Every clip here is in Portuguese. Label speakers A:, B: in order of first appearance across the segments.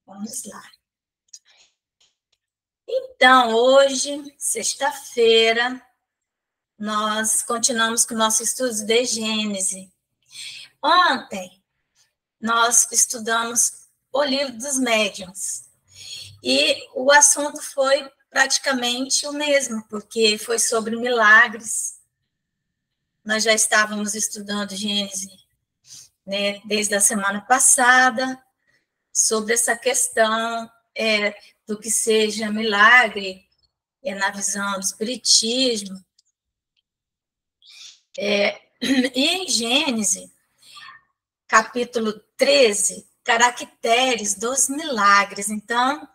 A: Vamos lá. Então, hoje, sexta-feira, nós continuamos com o nosso estudo de Gênese. Ontem, nós estudamos o livro dos médiuns. E o assunto foi praticamente o mesmo, porque foi sobre milagres. Nós já estávamos estudando Gênese, né, desde a semana passada, sobre essa questão do que seja milagre, na visão do Espiritismo. E em Gênese, capítulo 13, caracteres dos milagres. Então,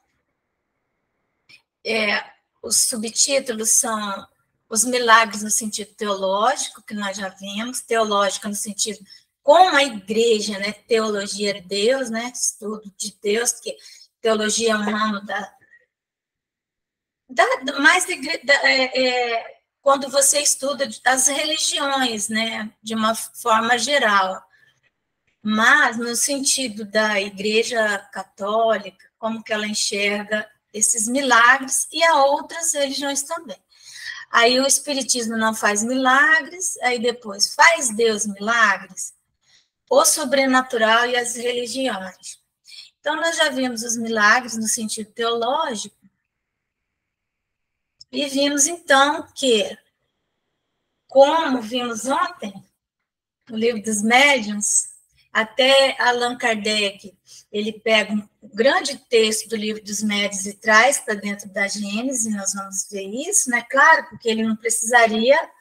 A: os subtítulos são os milagres no sentido teológico, que nós já vimos, teológico no sentido como a igreja, né, teologia de Deus, né, estudo de Deus, que teologia é um ramo quando você estuda das religiões, né, de uma forma geral, mas no sentido da igreja católica, como que ela enxerga esses milagres, e a outras religiões também. Aí o Espiritismo não faz milagres, aí depois faz Deus milagres, o sobrenatural e as religiões. Então, nós já vimos os milagres no sentido teológico, e vimos, então, que, como vimos ontem, no livro dos médiuns, até Allan Kardec, ele pega um grande texto do livro dos médiuns e traz para dentro da Gênese, nós vamos ver isso, né? Claro, porque ele não precisaria,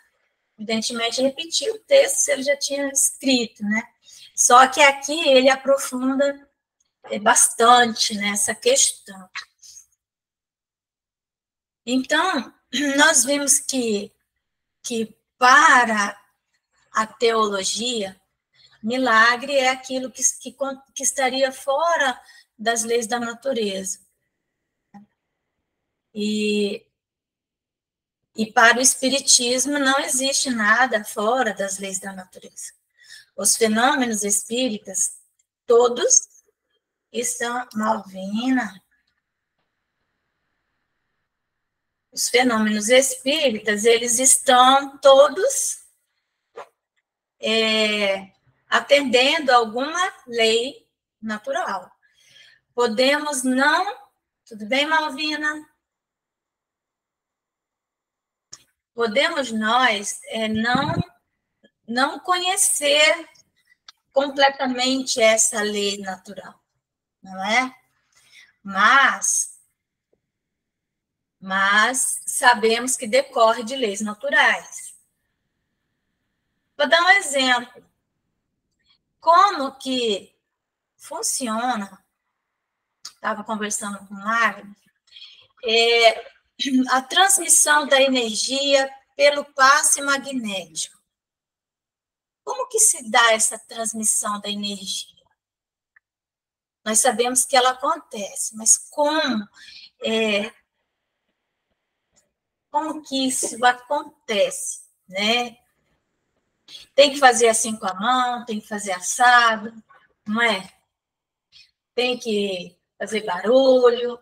A: evidentemente, repetir o texto se ele já tinha escrito, né? Só que aqui ele aprofunda bastante nessa questão. Então, nós vimos que para a teologia, milagre é aquilo que estaria fora das leis da natureza. E para o Espiritismo não existe nada fora das leis da natureza. Os fenômenos espíritas, todos estão... Malvina. Os fenômenos espíritas, eles estão todos atendendo a alguma lei natural. Podemos não... Tudo bem, Malvina? Podemos nós não conhecer completamente essa lei natural, não é? Mas sabemos que decorre de leis naturais. Vou dar um exemplo. Como que funciona? Estava conversando com o Magno, a transmissão da energia pelo passe magnético. Como que se dá essa transmissão da energia? Nós sabemos que ela acontece, mas como que isso acontece, né? Tem que fazer assim com a mão, tem que fazer assado, não é? Tem que fazer barulho,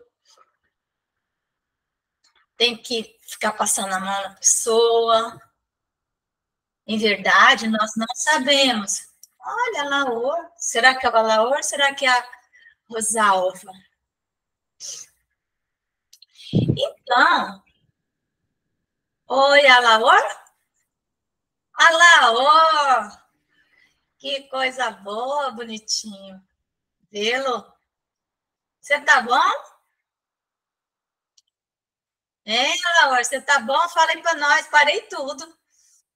A: tem que ficar passando a mão na pessoa. Em verdade, nós não sabemos. Olha, a Laor. Será que é a Laor ou será que é a Rosalva? Então, oi, a Laor? A Laor! Que coisa boa, bonitinho. Vê-lo? Você tá bom? Hein, Laor? Você tá bom? Fala aí para nós. Parei tudo.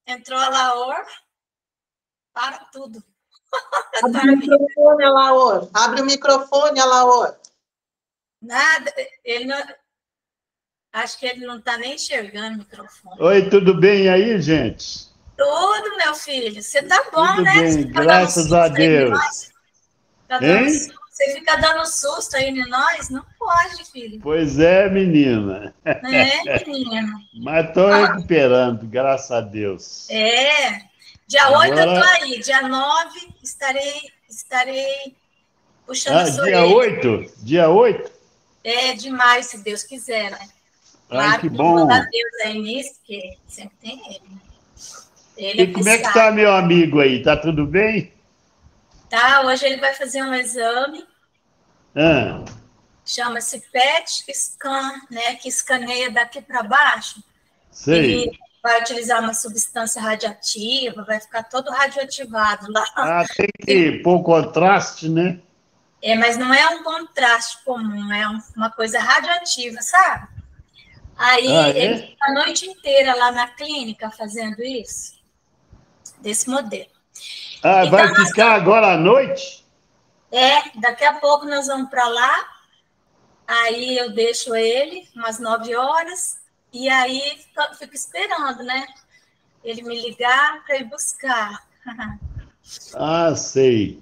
A: Entrou a Laor. Para tudo.
B: Abre o microfone, Alaor. Abre o microfone, Alaor.
A: Nada, ele não... Acho que ele não está nem enxergando o microfone.
C: Oi, tudo bem aí, gente?
A: Tudo, meu filho. Você tá bom,
C: tudo
A: né?
C: Bem, graças a Deus.
A: Você fica dando susto aí em nós? Não pode, filho.
C: Pois é, menina.
A: Menina.
C: Mas estou recuperando, graças a Deus.
A: Dia 8 eu estou aí. Dia 9 estarei O chama sou
C: dia
A: ele.
C: 8? Dia 8?
A: É demais, se Deus quiser, né?
C: Ai,
A: Claro
C: que
A: que não vou dar
C: bom.
A: Deus aí nisso, porque sempre tem ele, né? Ele
C: E
A: é que
C: como é que
A: sabe.
C: está meu amigo aí? Tá tudo bem?
A: Tá, hoje ele vai fazer um exame,
C: Ah,
A: chama-se PET scan, né? Que escaneia daqui para baixo.
C: sei.
A: E vai utilizar uma substância radioativa, vai ficar todo radioativado lá.
C: Ah, tem que pôr contraste, né?
A: Mas não é um contraste comum, é uma coisa radioativa, sabe? Aí
C: Ah,
A: ele
C: é?
A: fica a noite inteira lá na clínica fazendo isso, desse modelo.
C: Ah,
A: Então,
C: vai ficar agora à noite?
A: daqui a pouco nós vamos para lá, aí eu deixo ele umas 9 horas, e aí fico esperando, né? Ele me ligar para ir buscar.
C: Ah, sei.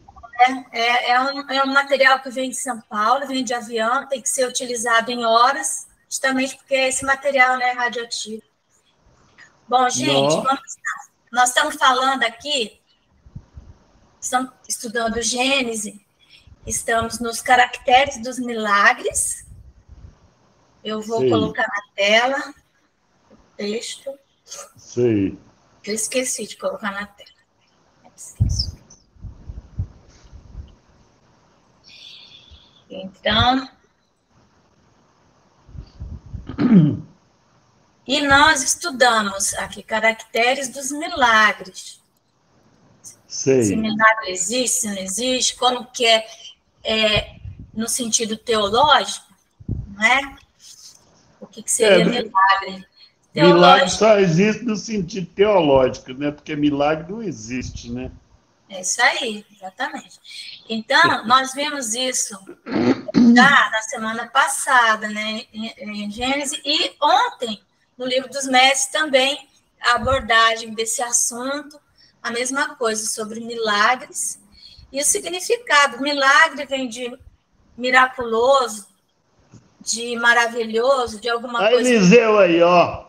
A: É um material que vem de São Paulo, vem de avião, tem que ser utilizado em horas, justamente porque esse material, né, é radioativo. Bom, gente,
C: Nó.
A: nós estamos falando aqui, estamos estudando Gênese, estamos nos caracteres dos milagres. Eu vou
C: Sei,
A: colocar na tela o texto.
C: sei.
A: Eu esqueci de colocar na tela. Esqueço. Então, e nós estudamos aqui caracteres dos milagres. Se
C: Sei.
A: milagre existe, se não existe, como que no sentido teológico, não é? O que seria
C: É,
A: milagre?
C: milagre
A: Teológico,
C: só existe no sentido teológico, né? Porque milagre não existe, né?
A: é isso aí, exatamente. Então, nós vimos isso já na semana passada, né, em Gênesis, e ontem, no Livro dos Mestres, também a abordagem desse assunto, a mesma coisa, sobre milagres e o significado. Milagre vem de miraculoso, de maravilhoso, de alguma
C: A
A: coisa.
C: Eliseu aí, ó.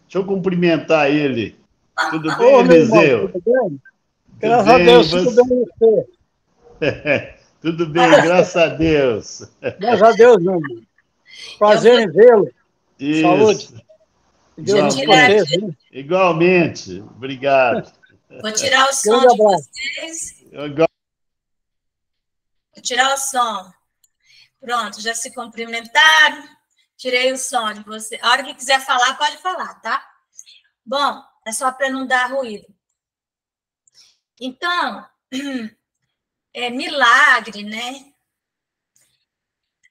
C: Deixa eu cumprimentar ele. Tudo bem,
D: Ô, meu irmão,
C: Eliseu?
D: tudo bem?
C: Tudo
D: Graças a
C: bem,
D: Deus, tudo
C: você?
D: bem com você.
C: Tudo bem, graças a Deus.
D: Graças a Deus, meu irmão.
A: Eu
D: Prazer
A: vou,
D: em vê-lo. Saúde.
C: Isso,
D: Que
A: deixa
D: Deus
A: eu
D: nos
A: tirar,
D: proteja,
C: igualmente.
D: né?
C: Igualmente. Obrigado.
A: vou tirar o som
D: Grande
A: de
D: abraço.
A: vocês,
C: Igual-
A: vou tirar o som. Pronto, já se cumprimentaram, tirei o som de você. A hora que quiser falar, pode falar, tá? Bom, é só para não dar ruído. Então, milagre, né?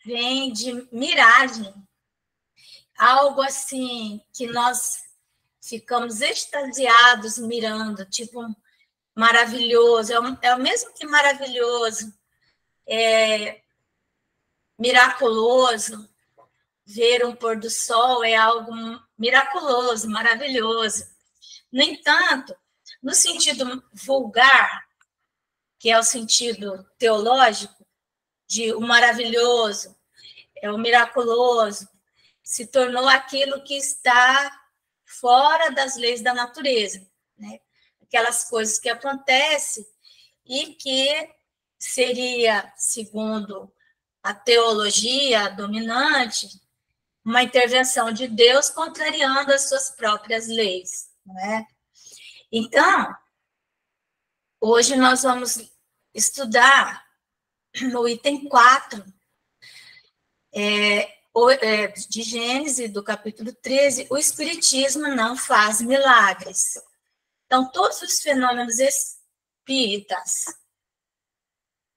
A: Vem de miragem, algo assim que nós ficamos extasiados mirando, tipo maravilhoso, é o mesmo que maravilhoso, miraculoso. Ver um pôr do sol é algo miraculoso, maravilhoso. No entanto, no sentido vulgar, que é o sentido teológico, de o maravilhoso, o miraculoso, se tornou aquilo que está fora das leis da natureza, né? Aquelas coisas que acontecem e que seria, segundo a teologia dominante, uma intervenção de Deus contrariando as suas próprias leis, né? Então, hoje nós vamos estudar no item 4 de Gênesis, do capítulo 13, o Espiritismo não faz milagres. Então, todos os fenômenos espíritas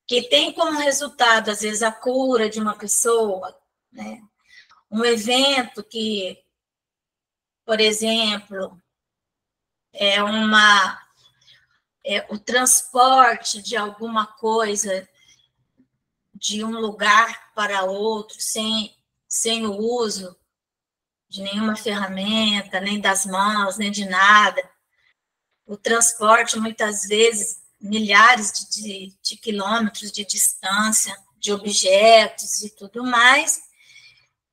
A: que têm como resultado, às vezes, a cura de uma pessoa, né? Um evento que, por exemplo, o transporte de alguma coisa de um lugar para outro, sem o uso de nenhuma ferramenta, nem das mãos, nem de nada. O transporte, muitas vezes, milhares de quilômetros de distância, de objetos e tudo mais,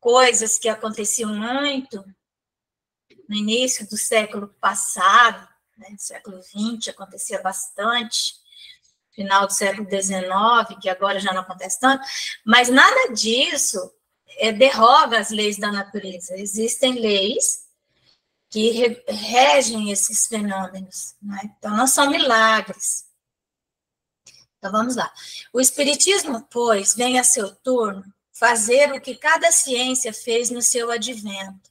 A: coisas que aconteciam muito no início do século passado, né, século XX, acontecia bastante, final do século XIX, que agora já não acontece tanto, mas nada disso derroga as leis da natureza. Existem leis que regem esses fenômenos, não é? Então, não são milagres. Então, vamos lá. O Espiritismo, pois, vem a seu turno fazer o que cada ciência fez no seu advento,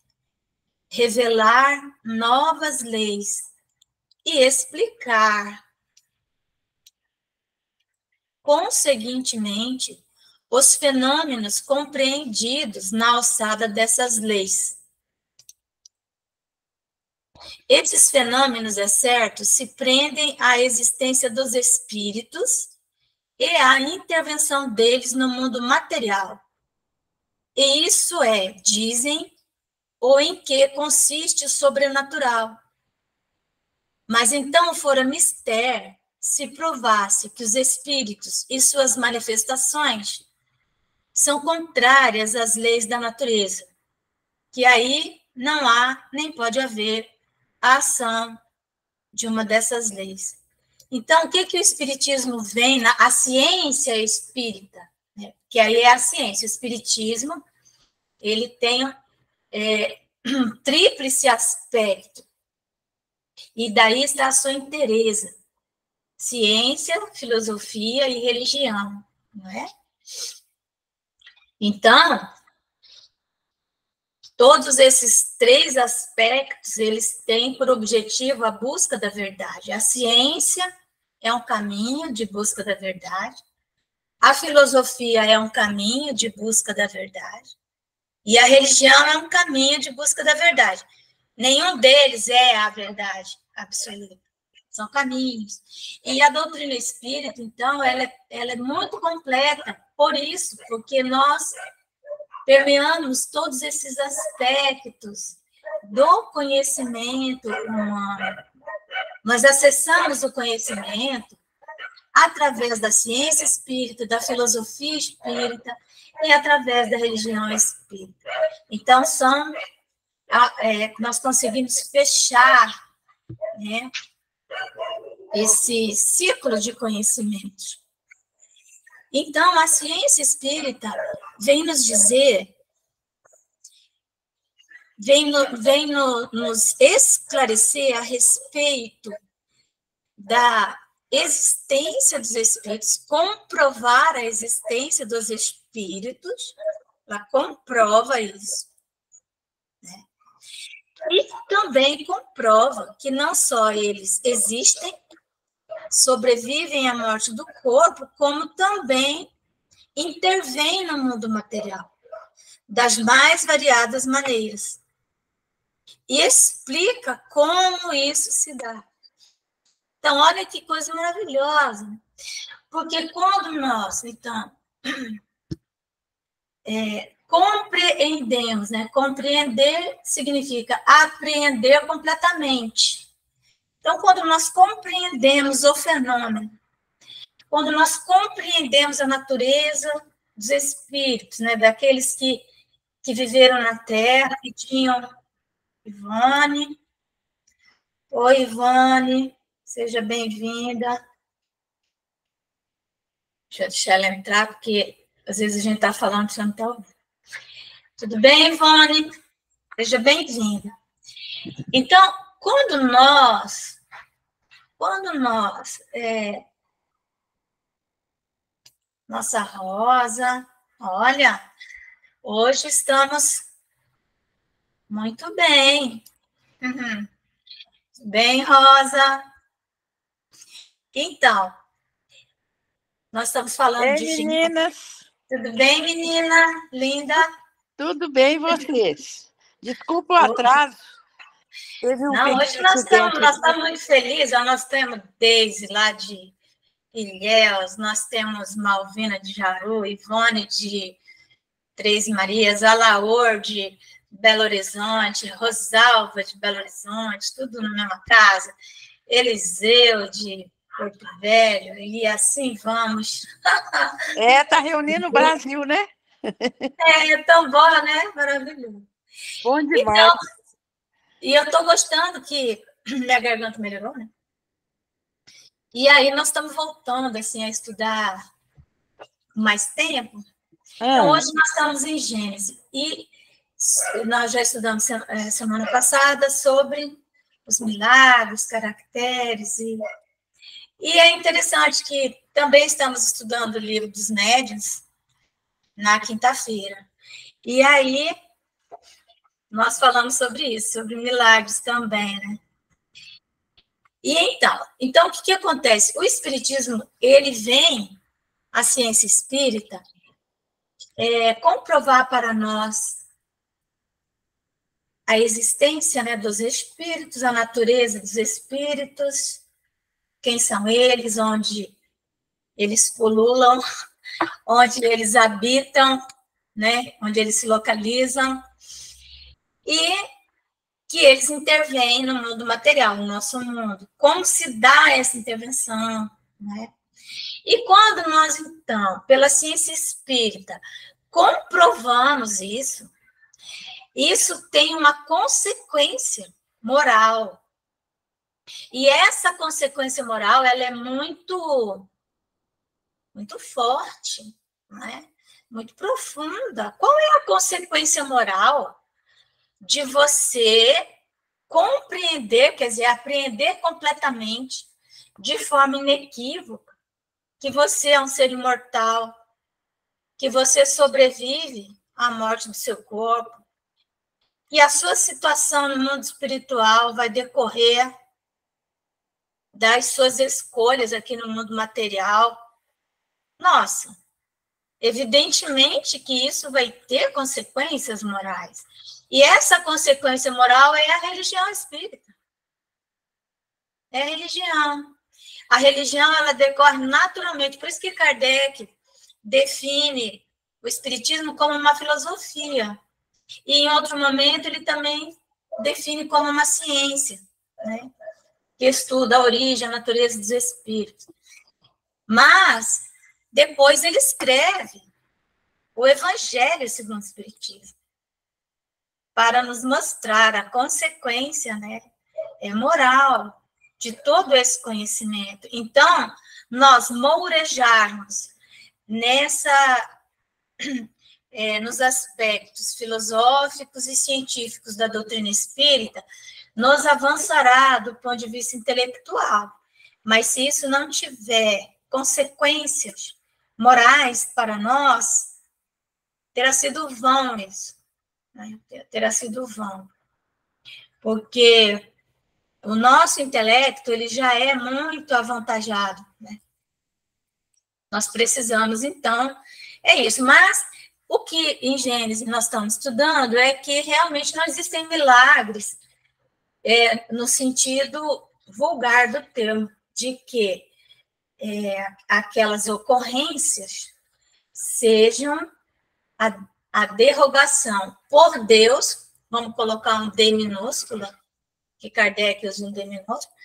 A: revelar novas leis e explicar, conseguintemente, os fenômenos compreendidos na alçada dessas leis. Esses fenômenos, é certo, se prendem à existência dos espíritos e à intervenção deles no mundo material. E isso é, dizem, ou em que consiste o sobrenatural. Mas então fora mister se provasse que os espíritos e suas manifestações são contrárias às leis da natureza, que aí não há nem pode haver a ação de uma dessas leis. Então, o que o Espiritismo vem a ciência espírita, né? Que aí é a ciência. O Espiritismo, ele tem um tríplice aspecto, e daí está a sua inteireza: ciência, filosofia e religião, não é? Então, todos esses três aspectos, eles têm por objetivo a busca da verdade. A ciência é um caminho de busca da verdade, a filosofia é um caminho de busca da verdade, e a religião é um caminho de busca da verdade. Nenhum deles é a verdade absoluta, são caminhos. E a doutrina espírita, então, ela é muito completa, por isso, porque nós permeamos todos esses aspectos do conhecimento humano. Nós acessamos o conhecimento através da ciência espírita, da filosofia espírita e através da religião espírita. Então, nós conseguimos fechar, né, esse ciclo de conhecimentos. Então, a ciência espírita vem nos dizer, nos esclarecer a respeito da existência dos espíritos, comprovar a existência dos espíritos, ela comprova isso, né? E também comprova que não só eles existem, sobrevivem à morte do corpo, como também intervêm no mundo material, das mais variadas maneiras. E explica como isso se dá. Então, olha que coisa maravilhosa. Porque quando nós, então, compreendemos, né? Compreender significa apreender completamente. Então, quando nós compreendemos o fenômeno, quando nós compreendemos a natureza dos espíritos, né? Daqueles que viveram na Terra, que tinham Ivone. Oi, Ivone, seja bem-vinda. Deixa eu deixar ela entrar, porque às vezes a gente está falando que você não está ouvindo. Tudo bem, Ivone? Seja bem-vinda. Então, quando nós nossa Rosa, olha, hoje estamos muito bem. Uhum. Bem, Rosa. Então, nós estamos falando de...
E: meninas.
A: Tudo bem, menina? Linda?
E: Tudo bem, vocês? Desculpa o atraso.
A: Não, hoje nós estamos muito felizes. Nós temos Deise lá de Ilhéus, nós temos Malvina de Jaru, Ivone de Três Marias, Alaor de Belo Horizonte, Rosalva de Belo Horizonte, tudo na mesma casa, Eliseu de Porto Velho, e assim vamos.
E: Tá reunindo o Brasil, né?
A: É tão bom, né? Maravilhoso.
E: Bom demais.
A: Então, e eu estou gostando que minha garganta melhorou, né? E aí nós estamos voltando assim, a estudar mais tempo. Então, hoje nós estamos em Gênesis. E nós já estudamos semana passada sobre os milagres, caracteres. E é interessante que também estamos estudando o livro dos médiuns na quinta-feira. E aí nós falamos sobre isso, sobre milagres também, né? E então o que acontece? O espiritismo, ele vem, a ciência espírita, comprovar para nós a existência, né, dos espíritos, a natureza dos espíritos, quem são eles, onde eles pululam, onde eles habitam, né, onde eles se localizam, e que eles intervêm no mundo material, no nosso mundo. Como se dá essa intervenção, né? E quando nós, então, pela ciência espírita, comprovamos isso, isso tem uma consequência moral. E essa consequência moral, ela é muito forte, né? Muito profunda. Qual é a consequência moral de você compreender, quer dizer, apreender completamente, de forma inequívoca, que você é um ser imortal, que você sobrevive à morte do seu corpo, e a sua situação no mundo espiritual vai decorrer das suas escolhas aqui no mundo material? Nossa, evidentemente que isso vai ter consequências morais. E essa consequência moral é a religião espírita. É a religião. A religião, ela decorre naturalmente. Por isso que Kardec define o espiritismo como uma filosofia. E, em outro momento, ele também define como uma ciência, né? Que estuda a origem, a natureza dos espíritos. Mas, depois, ele escreve o Evangelho segundo o Espiritismo, para nos mostrar a consequência, né, moral de todo esse conhecimento. Então, nós mourejarmos nos aspectos filosóficos e científicos da doutrina espírita, nos avançará do ponto de vista intelectual. Mas se isso não tiver consequências morais para nós, terá sido vão isso. Né? Terá sido vão. Porque o nosso intelecto, ele já é muito avantajado. Né? Nós precisamos, então, é isso. Mas o que em Gênesis nós estamos estudando é que realmente não existem milagres no sentido vulgar do termo, de que aquelas ocorrências sejam a derrogação por Deus, vamos colocar um D minúsculo, que Kardec usa um D minúsculo,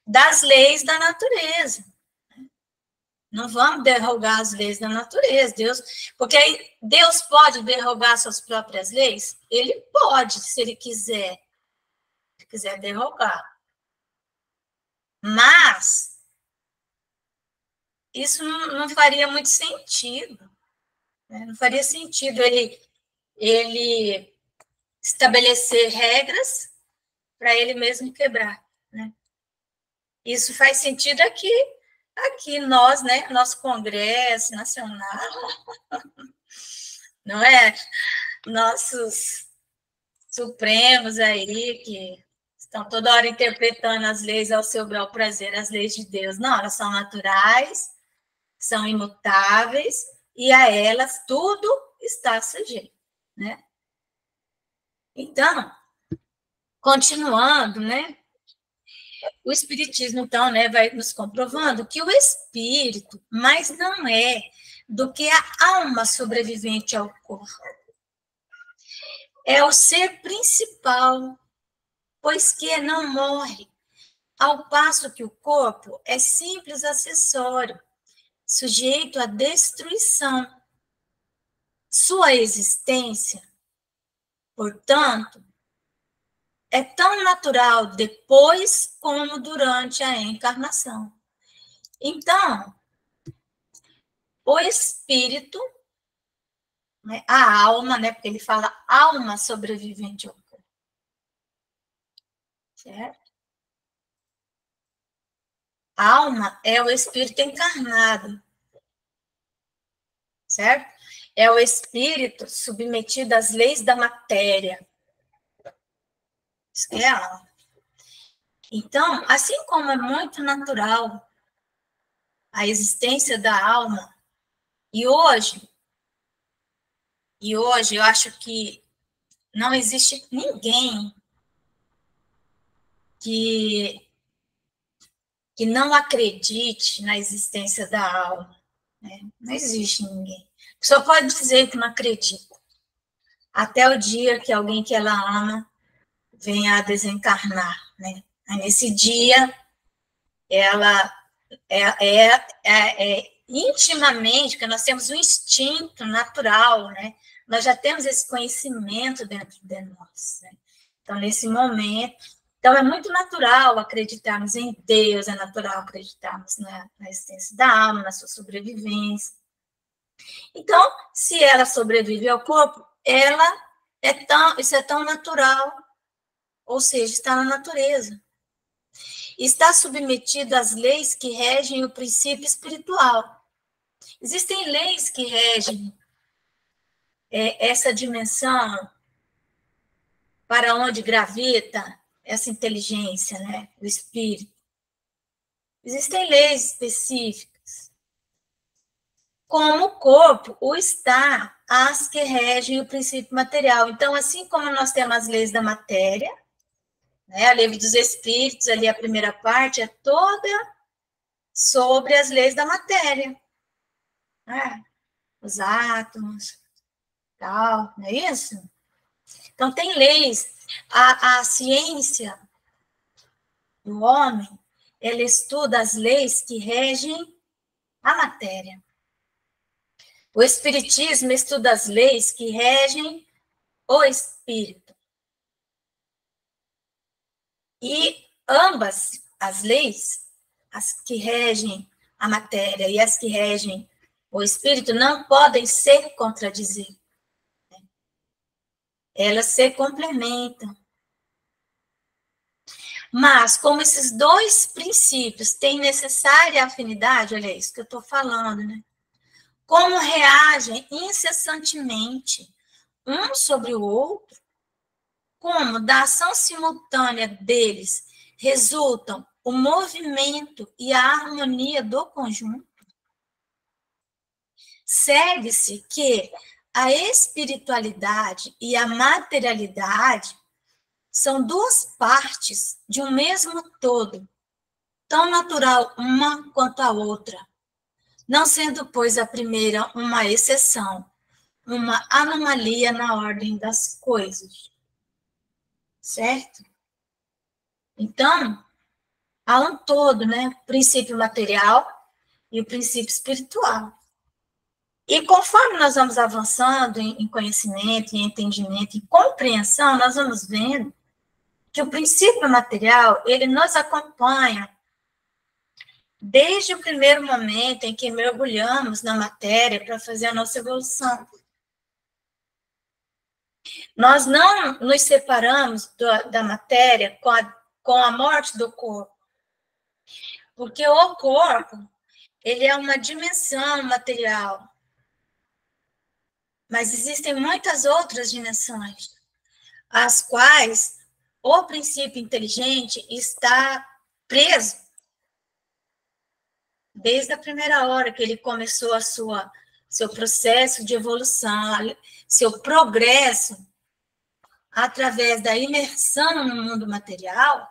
A: das leis da natureza. Não vamos derrogar as leis da natureza, porque aí Deus pode derrogar suas próprias leis? Ele pode, se ele quiser derrogar. Mas isso não faria muito sentido. Né? Não faria sentido ele estabelecer regras para ele mesmo quebrar. Né? Isso faz sentido aqui nós, né, nosso Congresso Nacional, não é? Nossos supremos aí, que estão toda hora interpretando as leis ao seu bel prazer, as leis de Deus. Não, elas são naturais, são imutáveis, e a elas tudo está sujeito, né? Então, continuando, né? O Espiritismo, então, né, vai nos comprovando que o espírito, mais não é do que a alma sobrevivente ao corpo. É o ser principal, pois que não morre, ao passo que o corpo é simples acessório, sujeito à destruição. Sua existência, portanto, é tão natural depois como durante a encarnação. Então, o espírito, né, a alma, né, porque ele fala alma sobrevivente ao corpo, certo? A alma é o espírito encarnado, certo? É o espírito submetido às leis da matéria. Isso que é a alma. Então, assim como é muito natural a existência da alma, e hoje eu acho que não existe ninguém que não acredite na existência da alma, né? Não existe ninguém. Só pode dizer que não acredita. Até o dia que alguém que ela ama venha a desencarnar, né? Aí, nesse dia, ela intimamente, porque nós temos um instinto natural, né? Nós já temos esse conhecimento dentro de nós, né? Então, nesse momento, então é muito natural acreditarmos em Deus, é natural acreditarmos na existência da alma, na sua sobrevivência. Então, se ela sobrevive ao corpo, isso é tão natural, ou seja, está na natureza. Está submetido às leis que regem o princípio espiritual. Existem leis que regem essa dimensão para onde gravita essa inteligência, né? O espírito. Existem leis específicas. Como o corpo, o está as que regem o princípio material. Então, assim como nós temos as leis da matéria, né? A lei dos espíritos, ali a primeira parte, é toda sobre as leis da matéria. Né? Os átomos, tal, não é isso? Então, tem leis. A ciência do homem, ela estuda as leis que regem a matéria. O espiritismo estuda as leis que regem o espírito. E ambas as leis, as que regem a matéria e as que regem o espírito, não podem se contradizer. Elas se complementam. Mas, como esses dois princípios têm necessária afinidade, olha isso que eu estou falando, né? Como reagem incessantemente um sobre o outro, como da ação simultânea deles resultam o movimento e a harmonia do conjunto, segue-se que a espiritualidade e a materialidade são duas partes de um mesmo todo, tão natural uma quanto a outra, não sendo, pois, a primeira uma exceção, uma anomalia na ordem das coisas. Certo? Então, há um todo, né? O princípio material e o princípio espiritual. E conforme nós vamos avançando em conhecimento, em entendimento, em compreensão, nós vamos vendo que o princípio material, ele nos acompanha desde o primeiro momento em que mergulhamos na matéria para fazer a nossa evolução. Nós não nos separamos da matéria com a morte do corpo, porque o corpo, ele é uma dimensão material, mas existem muitas outras dimensões, as quais o princípio inteligente está preso desde a primeira hora que ele começou seu processo de evolução, seu progresso através da imersão no mundo material.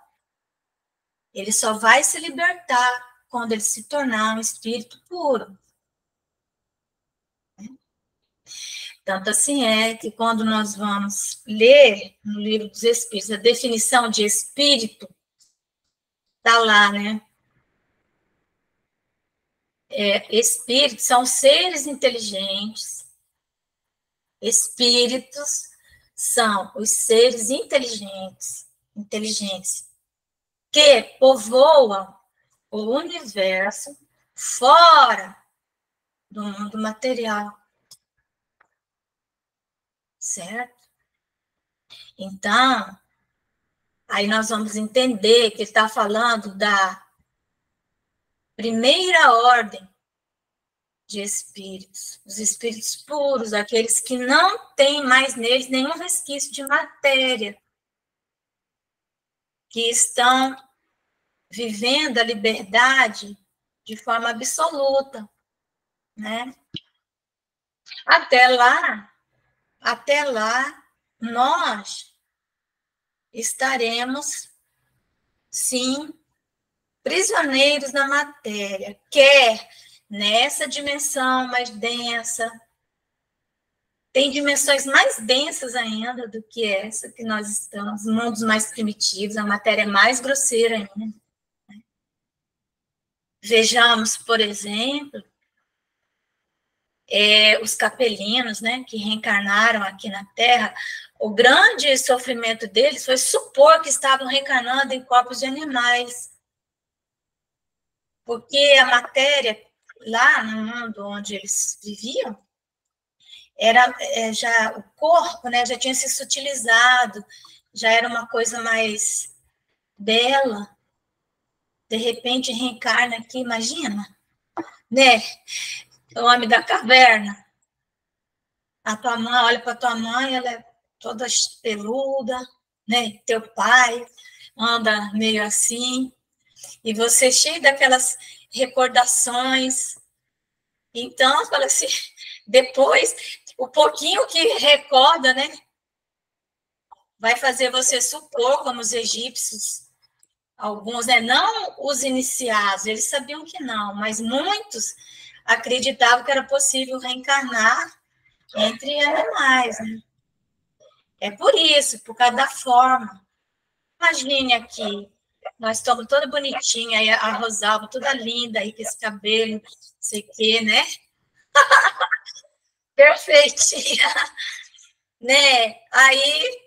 A: Ele só vai se libertar quando ele se tornar um espírito puro. Tanto assim é que quando nós vamos ler no Livro dos Espíritos, a definição de espírito, está lá, né? Espíritos são seres inteligentes. Espíritos são os seres inteligentes que povoam o universo fora do mundo material. Certo? Então, aí nós vamos entender que ele está falando da primeira ordem de espíritos, os espíritos puros, aqueles que não têm mais neles nenhum resquício de matéria, que estão vivendo a liberdade de forma absoluta, né? Até lá, nós estaremos, sim, prisioneiros da matéria, quer nessa dimensão mais densa, tem dimensões mais densas ainda do que essa que nós estamos, mundos mais primitivos, a matéria é mais grosseira ainda. Vejamos, por exemplo, os capelinos, né, que reencarnaram aqui na Terra. O grande sofrimento deles foi supor que estavam reencarnando em corpos de animais, porque a matéria lá no mundo onde eles viviam era já o corpo, né, já tinha se sutilizado, já era uma coisa mais bela. De repente reencarna aqui, imagina, né? O homem da caverna. A tua mãe, olha para tua mãe, ela é toda peluda, né? Teu pai anda meio assim, e você cheio daquelas recordações. Então, fala assim, depois, o pouquinho que recorda, né? Vai fazer você supor, como os egípcios, alguns, né? Não os iniciados, eles sabiam que não, mas muitos acreditavam que era possível reencarnar entre animais, né? É por isso, por causa da forma. Imagine aqui, nós estamos toda bonitinha, aí a Rosalba toda linda, aí com esse cabelo, não sei o quê, né? Perfeitinha, né? Aí,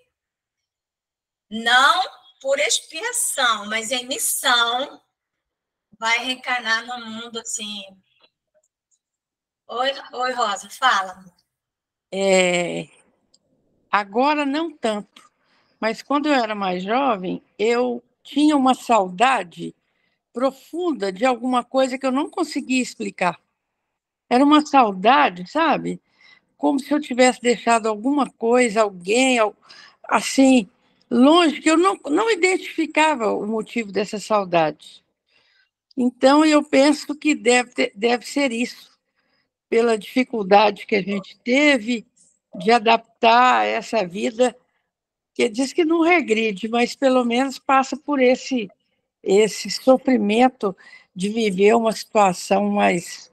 A: não por expiação, mas em missão, vai reencarnar no mundo assim. Oi, Rosa, fala.
E: Agora não tanto, mas quando eu era mais jovem, eu tinha uma saudade profunda de alguma coisa que eu não conseguia explicar. Era uma saudade, sabe? Como se eu tivesse deixado alguma coisa, alguém, assim, longe, que eu não identificava o motivo dessa saudade. Então, eu penso que deve ser isso, pela dificuldade que a gente teve de adaptar essa vida, que diz que não regride, mas pelo menos passa por esse sofrimento de viver uma situação mais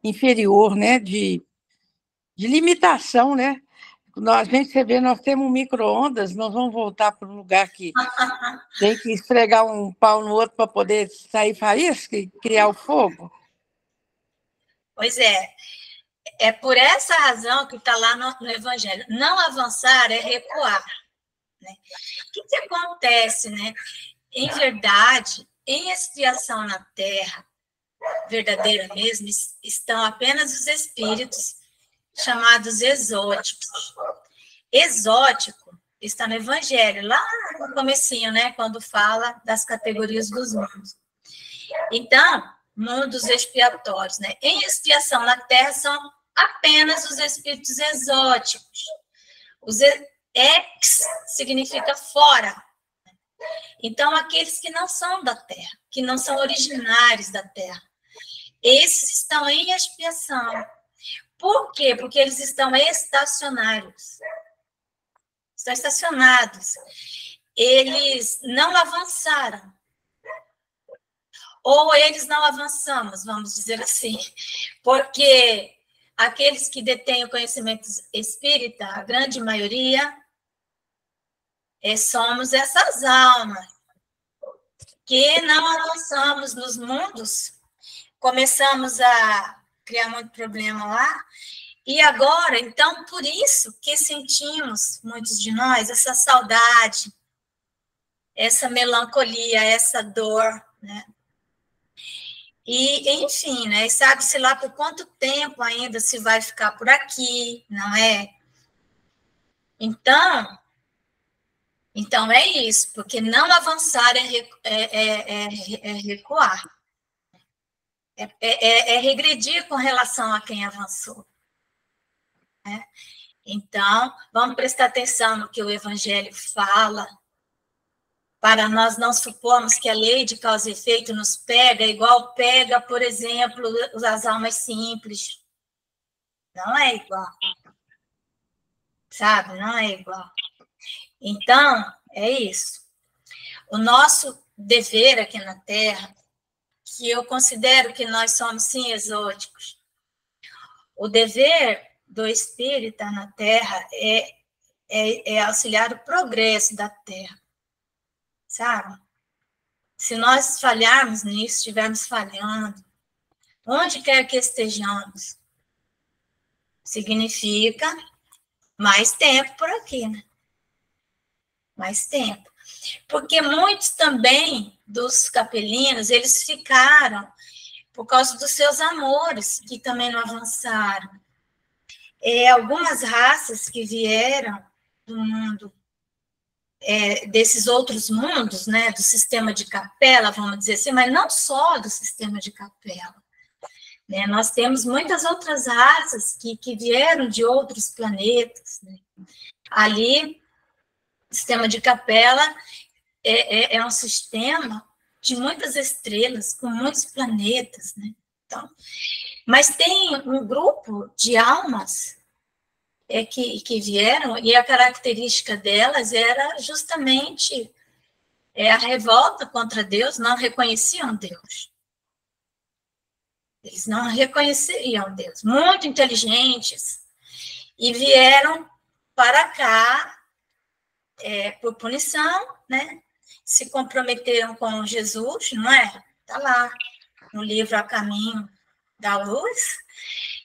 E: inferior, né? De limitação, né? A gente, você vê, nós temos um micro-ondas, nós vamos voltar para um lugar que tem que esfregar um pau no outro para poder sair faísca e criar o fogo.
A: Pois é por essa razão que está lá no Evangelho. Não avançar é recuar. Né? O que acontece, né? Em verdade, em expiação na Terra, verdadeira mesmo, estão apenas os espíritos chamados exóticos. Exótico está no Evangelho, lá no comecinho, né? Quando fala das categorias dos mundos. Então, mundos expiatórios, né? Em expiação na Terra são apenas os espíritos exóticos. Os ex significa fora. Então, aqueles que não são da Terra, que não são originários da Terra, esses estão em expiação. Por quê? Porque eles estão estacionários. Estão estacionados. Eles não avançaram. Ou eles não avançamos, vamos dizer assim. Porque aqueles que detêm o conhecimento espírita, a grande maioria, somos essas almas que não avançamos nos mundos, começamos a criar muito problema lá, e agora, então, por isso que sentimos, muitos de nós, essa saudade, essa melancolia, essa dor, né? E, enfim, né? Sabe-se lá por quanto tempo ainda se vai ficar por aqui, não é? Então é isso, porque não avançar é recuar. É regredir com relação a quem avançou. Né? Então, vamos prestar atenção no que o Evangelho fala, para nós não supormos que a lei de causa e efeito nos pega, igual pega, por exemplo, as almas simples. Não é igual. Sabe? Não é igual. Então, é isso. O nosso dever aqui na Terra, que eu considero que nós somos, sim, exóticos, o dever do espírita na Terra é auxiliar o progresso da Terra, sabe? Se nós falharmos nisso, estivermos falhando, onde quer que estejamos, significa mais tempo por aqui, né? Mais tempo. Porque muitos também dos capelinos, eles ficaram por causa dos seus amores, que também não avançaram. Algumas raças que vieram do mundo, desses outros mundos, né, do sistema de Capela, vamos dizer assim, mas não só do sistema de Capela. Né? Nós temos muitas outras raças que vieram de outros planetas. Né? Ali, o sistema de Capela é um sistema de muitas estrelas, com muitos planetas. Né? Então, mas tem um grupo de almas que vieram, e a característica delas era justamente a revolta contra Deus, não reconheciam Deus. Eles não reconheciam Deus, muito inteligentes, e vieram para cá por punição, né? Se comprometeram com Jesus, não é? Está lá no livro A Caminho da Luz,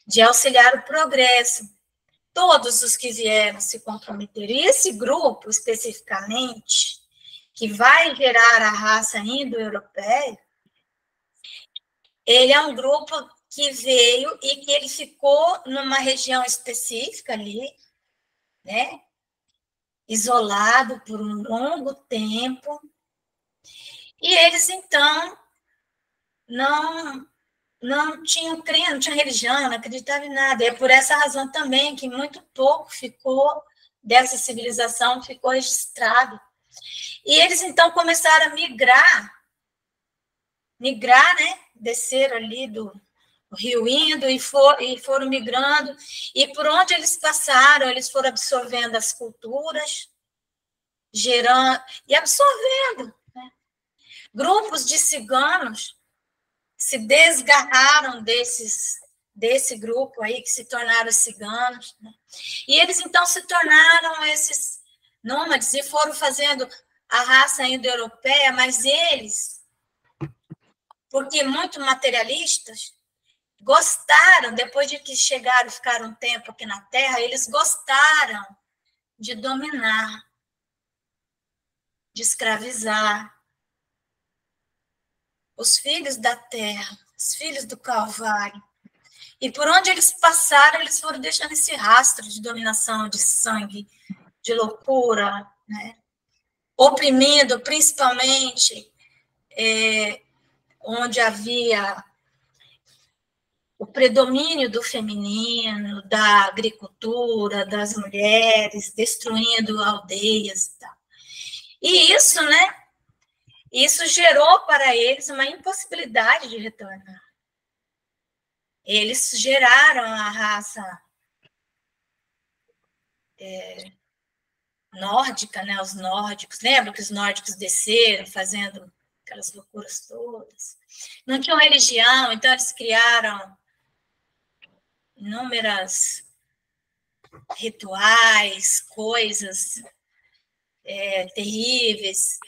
A: de auxiliar o progresso. Todos os que vieram se comprometeram. E esse grupo, especificamente, que vai gerar a raça indo-europeia, ele é um grupo que veio e que ele ficou numa região específica ali, né? Isolado por um longo tempo. E eles, então, não tinham crença, não tinham religião, não acreditavam em nada. E é por essa razão também que muito pouco ficou dessa civilização, ficou registrado. E eles, então, começaram a migrar, né? Desceram ali do Rio Indo e foram migrando. E por onde eles passaram, eles foram absorvendo as culturas, gerando e absorvendo. Né? Grupos de ciganos se desgarraram desse grupo aí, que se tornaram ciganos. Né? E eles, então, se tornaram esses nômades e foram fazendo a raça indo-europeia, mas eles, porque muito materialistas, gostaram, depois de que chegaram e ficaram um tempo aqui na Terra, eles gostaram de dominar, de escravizar os filhos da Terra, os filhos do Calvário. E por onde eles passaram, eles foram deixando esse rastro de dominação, de sangue, de loucura, né? Oprimindo, principalmente, onde havia o predomínio do feminino, da agricultura, das mulheres, destruindo aldeias e tal. E isso, né? Isso gerou para eles uma impossibilidade de retornar. Eles geraram a raça nórdica, né? Os nórdicos. Lembra que os nórdicos desceram fazendo aquelas loucuras todas? Não tinham religião, então eles criaram inúmeras rituais, coisas terríveis,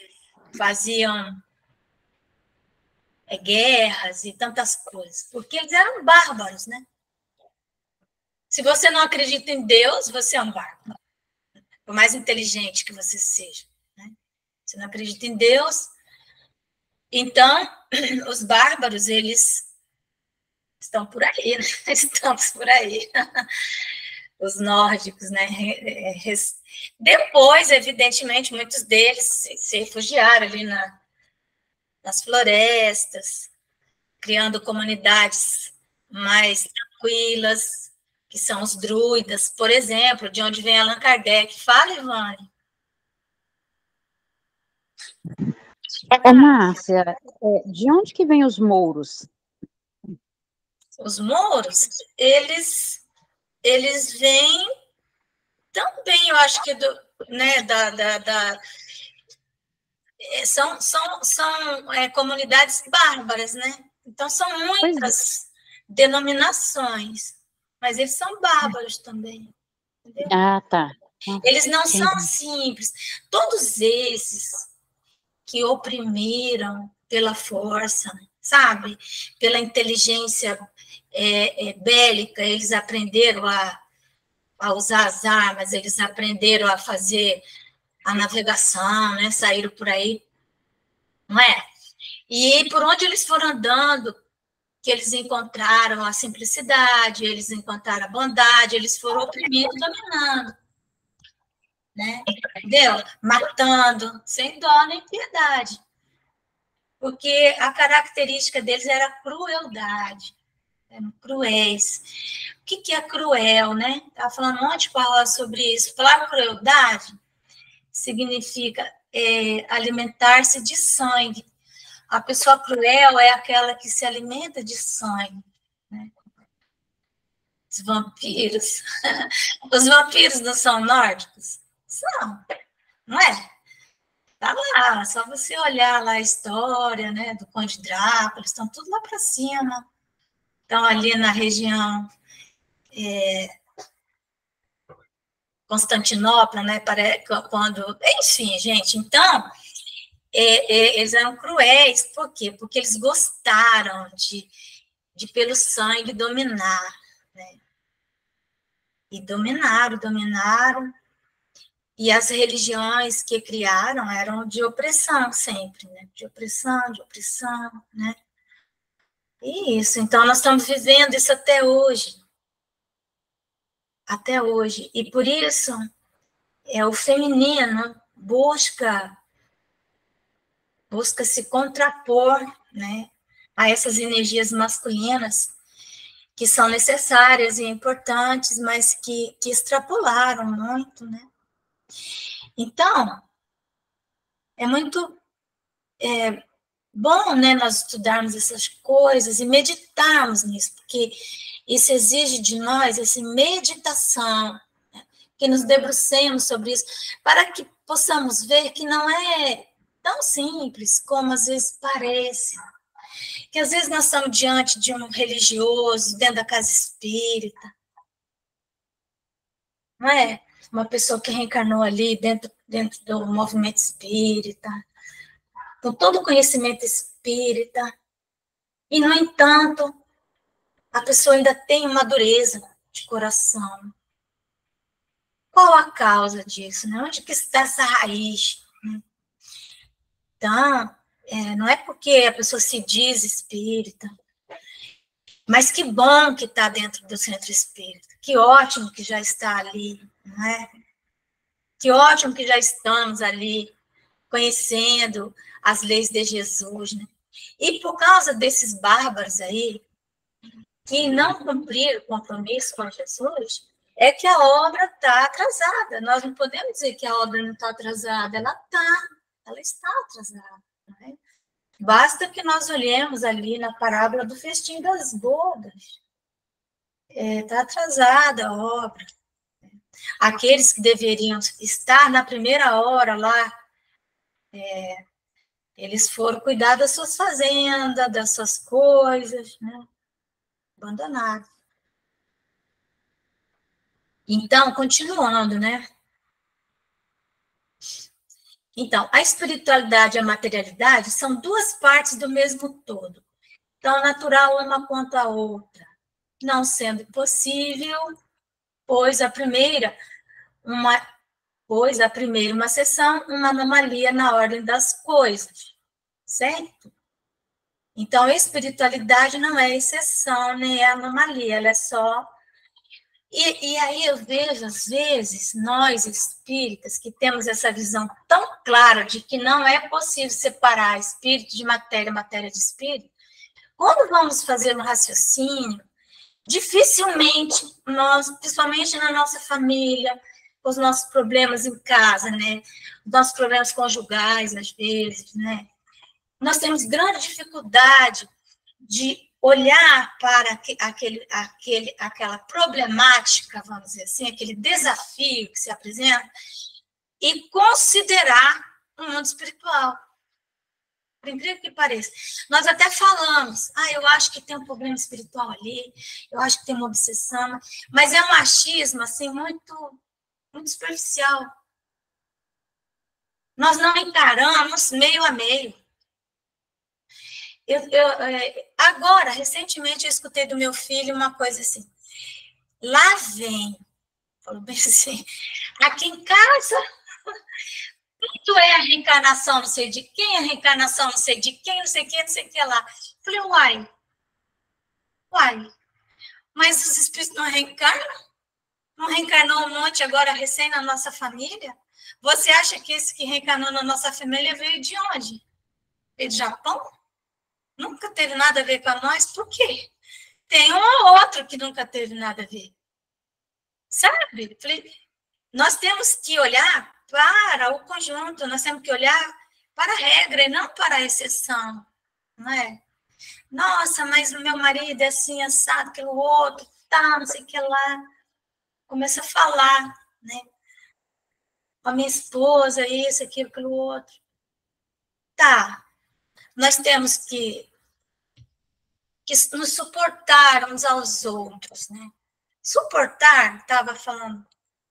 A: faziam guerras e tantas coisas, porque eles eram bárbaros, né? Se você não acredita em Deus, você é um bárbaro, por mais inteligente que você seja, né? Você não acredita em Deus, então os bárbaros, eles estão por aí, né? Estamos por aí. Os nórdicos, né? Depois, evidentemente, muitos deles se refugiaram ali nas florestas, criando comunidades mais tranquilas, que são os druidas, por exemplo, de onde vem Allan Kardec. Fala, Ivane.
F: Márcia, de onde que vêm os mouros?
A: Os mouros, eles vêm também, eu acho que né, são comunidades bárbaras, né? Então, são muitas denominações, mas eles são bárbaros também. Entendeu?
F: Ah, tá.
A: Eles não são simples. Todos esses que oprimiram pela força, sabe? Pela inteligência bélica, eles aprenderam a usar as armas, eles aprenderam a fazer a navegação, né? Saíram por aí, não é? E por onde eles foram andando, que eles encontraram a simplicidade, eles encontraram a bondade, eles foram oprimindo, dominando, né? Entendeu? Matando, sem dó nem piedade. Porque a característica deles era a crueldade. Eram cruéis. O que é cruel, né? Estava falando um monte de palavras sobre isso. Falar crueldade significa alimentar-se de sangue. A pessoa cruel é aquela que se alimenta de sangue, né? Os vampiros. Os vampiros não são nórdicos? São, não é? Tá lá, só você olhar lá a história, né, do Conde Drácula, estão tudo lá para cima. Estão ali na região Constantinopla, né, quando... Enfim, gente, então, eles eram cruéis, por quê? Porque eles gostaram de pelo sangue, dominar, né? E dominaram, e as religiões que criaram eram de opressão sempre, né? De opressão, né? E isso, então nós estamos vivendo isso até hoje. Até hoje. E por isso, o feminino busca se contrapor, né, a essas energias masculinas que são necessárias e importantes, mas que extrapolaram muito, né? Então, é muito bom, né, nós estudarmos essas coisas e meditarmos nisso, porque isso exige de nós essa meditação, né, que nos debrucemos sobre isso, para que possamos ver que não é tão simples como às vezes parece. Que às vezes nós estamos diante de um religioso, dentro da casa espírita, não é? Uma pessoa que reencarnou ali dentro do movimento espírita, com todo o conhecimento espírita, e, no entanto, a pessoa ainda tem uma dureza de coração. Qual a causa disso? Né? Onde que está essa raiz? Então, não é porque a pessoa se diz espírita, mas que bom que está dentro do centro espírita, que ótimo que já está ali, não é? Que ótimo que já estamos ali, conhecendo as leis de Jesus, né? E por causa desses bárbaros aí, que não cumpriram o compromisso com Jesus, é que a obra está atrasada. Nós não podemos dizer que a obra não está atrasada, ela está atrasada, né? Basta que nós olhemos ali na parábola do festim das bodas. Está atrasada a obra. Aqueles que deveriam estar na primeira hora lá, eles foram cuidar das suas fazendas, das suas coisas, né? Abandonados. Então, continuando, né? Então, a espiritualidade e a materialidade são duas partes do mesmo todo. Tão natural uma quanto a outra, não sendo possível, pois a primeira uma seção, uma anomalia na ordem das coisas, certo? Então, a espiritualidade não é exceção, nem é anomalia, ela é só... E aí eu vejo, às vezes, nós espíritas, que temos essa visão tão clara de que não é possível separar espírito de matéria, matéria de espírito, quando vamos fazer um raciocínio, dificilmente nós, principalmente na nossa família, com os nossos problemas em casa, né? Os nossos problemas conjugais, às vezes, né? Nós temos grande dificuldade de olhar para aquela problemática, vamos dizer assim, aquele desafio que se apresenta, e considerar o mundo espiritual. Por incrível que pareça. Nós até falamos, eu acho que tem um problema espiritual ali, eu acho que tem uma obsessão, mas é um achismo, assim, muito, muito superficial. Nós não encaramos meio a meio. Agora, recentemente, eu escutei do meu filho uma coisa assim, lá vem, falou bem assim, aqui em casa, tudo é a reencarnação, não sei de quem, a reencarnação, não sei de quem, não sei o que, não sei o que lá. Falei, uai, mas os espíritos não reencarnam? Não reencarnou um monte agora, recém na nossa família? Você acha que esse que reencarnou na nossa família veio de onde? Veio do Japão? Nunca teve nada a ver com nós, por quê? Tem um ou outro que nunca teve nada a ver. Sabe? Nós temos que olhar para o conjunto, nós temos que olhar para a regra e não para a exceção, não é? Nossa, mas o meu marido é assim, assado, aquilo outro, tá, não sei o que lá. Começa a falar, né? A minha esposa, isso, aquilo outro. Tá, nós temos que nos suportar uns aos outros, né? Suportar, estava falando